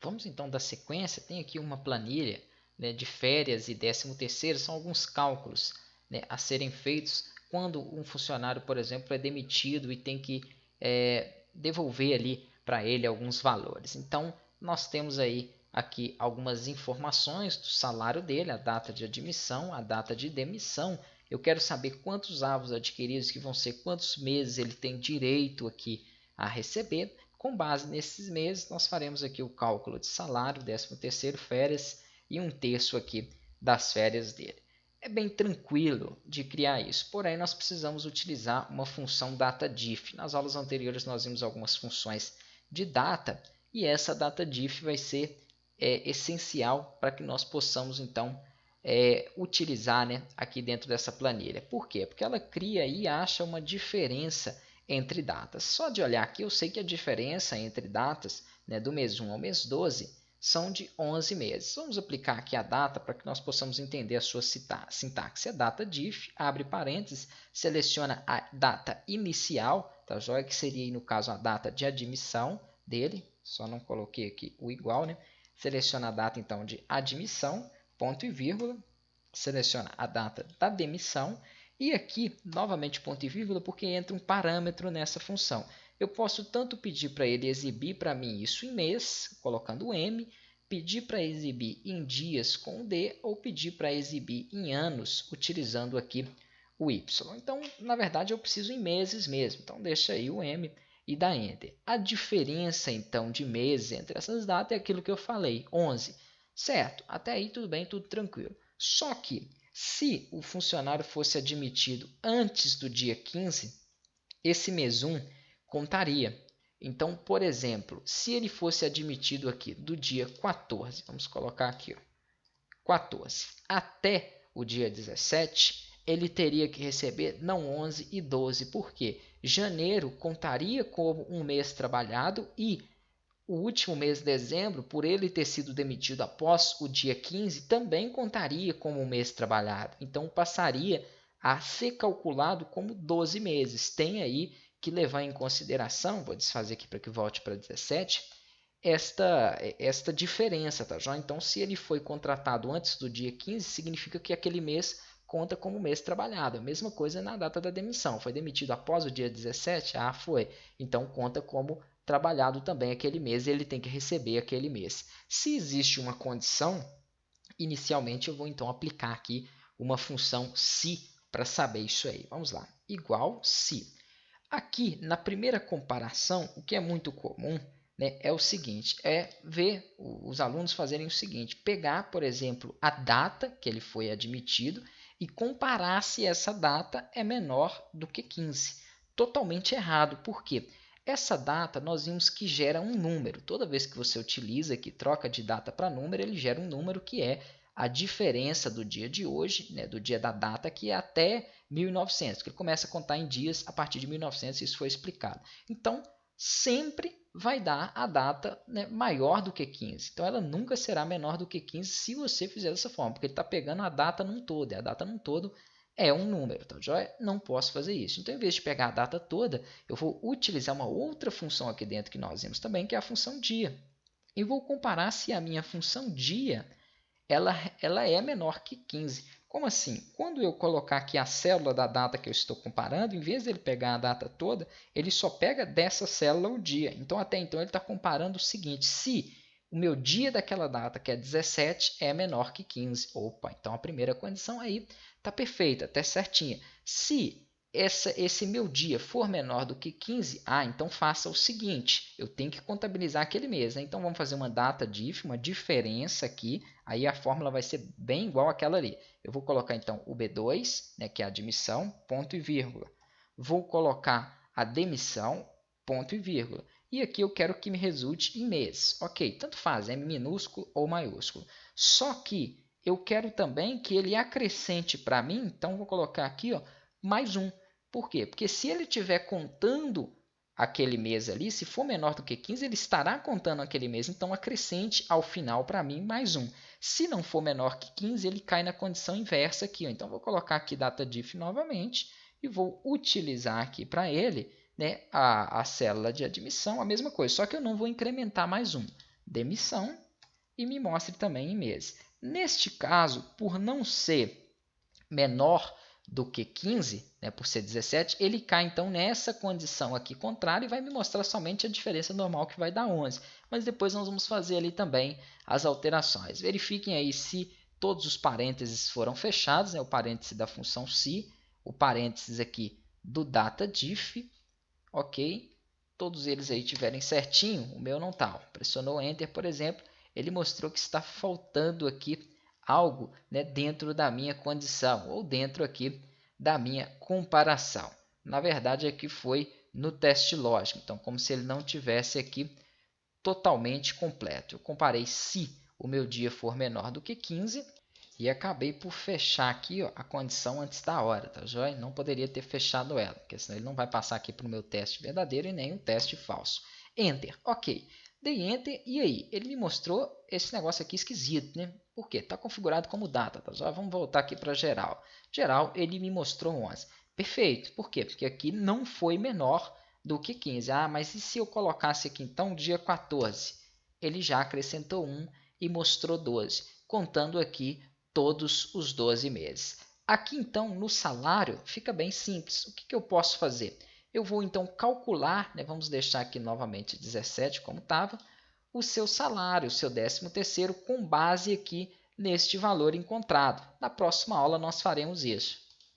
Vamos então dar sequência. Tem aqui uma planilha, né, de férias e 13º, são alguns cálculos, né, a serem feitos quando um funcionário, por exemplo, é demitido e tem que devolver ali para ele alguns valores. Então, nós temos aí aqui algumas informações do salário dele, a data de admissão, a data de demissão. Eu quero saber quantos avos adquiridos, que vão ser quantos meses ele tem direito aqui a receber. Com base nesses meses, nós faremos aqui o cálculo de salário, 13º, férias e 1/3 aqui das férias dele. É bem tranquilo de criar isso, porém nós precisamos utilizar uma função DataDiff. Nas aulas anteriores nós vimos algumas funções de data e essa DataDiff vai ser essencial para que nós possamos então utilizar, né, aqui dentro dessa planilha. Por quê? Porque ela cria e acha uma diferença entre datas. Só de olhar aqui eu sei que a diferença entre datas, né, do mês 1 ao mês 12 são de 11 meses. Vamos aplicar aqui a data para que nós possamos entender a sua sintaxe. A data diff, abre parênteses, seleciona a data inicial, tá joia? Que seria, no caso, a data de admissão dele, só não coloquei aqui o igual, né? Seleciona a data, então, de admissão, ponto e vírgula, seleciona a data da demissão, e aqui, novamente, ponto e vírgula, porque entra um parâmetro nessa função. Eu posso tanto pedir para ele exibir para mim isso em mês, colocando M, pedir para exibir em dias com D, ou pedir para exibir em anos, utilizando aqui o Y. Então, na verdade, eu preciso em meses mesmo. Então, deixa aí o M e dá Enter. A diferença, então, de meses entre essas datas é aquilo que eu falei, 11. Certo, até aí tudo bem, tudo tranquilo. Só que, se o funcionário fosse admitido antes do dia 15, esse mês 1 contaria. Então, por exemplo, se ele fosse admitido aqui do dia 14, vamos colocar aqui, ó, 14, até o dia 17, ele teria que receber não 11 e 12, porque janeiro contaria como um mês trabalhado e o último mês de dezembro, por ele ter sido demitido após o dia 15, também contaria como um mês trabalhado. Então passaria a ser calculado como 12 meses. Tem aí que levar em consideração, vou desfazer aqui para que volte para 17, esta diferença, tá, João? Então, se ele foi contratado antes do dia 15, significa que aquele mês conta como mês trabalhado. A mesma coisa na data da demissão. Foi demitido após o dia 17? Ah, foi. Então, conta como trabalhado também aquele mês e ele tem que receber aquele mês. Se existe uma condição, inicialmente eu vou então aplicar aqui uma função se para saber isso aí. Vamos lá. Igual se. Aqui, na primeira comparação, o que é muito comum, né, é o seguinte, é ver os alunos fazerem o seguinte, pegar, por exemplo, a data que ele foi admitido e comparar se essa data é menor do que 15. Totalmente errado, por quê? Essa data nós vimos que gera um número. Toda vez que você utiliza aqui, troca de data para número, ele gera um número que é a diferença do dia de hoje, né, do dia da data, que é até 1900, que ele começa a contar em dias a partir de 1900, isso foi explicado. Então, sempre vai dar a data, né, maior do que 15. Então, ela nunca será menor do que 15 se você fizer dessa forma, porque ele está pegando a data num todo, e a data num todo é um número, tá joia? Não posso fazer isso. Então, em vez de pegar a data toda, eu vou utilizar uma outra função aqui dentro que nós vimos também, que é a função dia. E vou comparar se a minha função dia ela é menor que 15. Como assim? Quando eu colocar aqui a célula da data que eu estou comparando, em vez de ele pegar a data toda, ele só pega dessa célula o dia. Então, até então, ele está comparando o seguinte, se o meu dia daquela data, que é 17, é menor que 15. Opa, então a primeira condição aí está perfeita, até certinha. Se esse meu dia for menor do que 15, então faça o seguinte, eu tenho que contabilizar aquele mês, né? Então vamos fazer uma data diff, uma diferença aqui, aí a fórmula vai ser bem igual àquela ali. Eu vou colocar então o B2, né, que é a admissão, ponto e vírgula. Vou colocar a demissão, ponto e vírgula. E aqui eu quero que me resulte em mês. Ok, tanto faz, é minúsculo ou maiúsculo. Só que eu quero também que ele acrescente para mim, então vou colocar aqui, ó, mais um. Por quê? Porque se ele estiver contando aquele mês ali, se for menor do que 15, ele estará contando aquele mês, então acrescente ao final para mim mais um. Se não for menor que 15, ele cai na condição inversa aqui. Ó. Então, vou colocar aqui data diff novamente e vou utilizar aqui para ele, né, a célula de admissão, a mesma coisa, só que eu não vou incrementar mais um. demissão e me mostre também em meses. Neste caso, por não ser menor do que 15, né, por ser 17, ele cai então nessa condição aqui contrária e vai me mostrar somente a diferença normal que vai dar 11. Mas depois nós vamos fazer ali também as alterações. Verifiquem aí se todos os parênteses foram fechados, né, o parêntese da função se, o parênteses aqui do data_diff, ok? Todos eles aí tiverem certinho, o meu não está. Pressionou Enter, por exemplo, ele mostrou que está faltando aqui algo, né, dentro da minha condição ou dentro aqui da minha comparação. Na verdade, aqui foi no teste lógico, então como se ele não tivesse aqui totalmente completo. Eu comparei se o meu dia for menor do que 15 e acabei por fechar aqui, ó, a condição antes da hora, tá joia? Não poderia ter fechado ela, porque senão ele não vai passar aqui para o meu teste verdadeiro e nem um teste falso. Enter, ok. Dei Enter e aí? Ele me mostrou esse negócio aqui esquisito, né? Por quê? Está configurado como data, tá joia? Vamos voltar aqui para geral. Geral, ele me mostrou 11. Perfeito, por quê? Porque aqui não foi menor do que 15. Ah, mas e se eu colocasse aqui então dia 14? Ele já acrescentou 1 e mostrou 12, contando aqui todos os 12 meses. Aqui então no salário fica bem simples. O que eu posso fazer? Eu vou então calcular, né, vamos deixar aqui novamente 17 como estava, o seu salário, o seu 13º com base aqui neste valor encontrado. Na próxima aula nós faremos isso.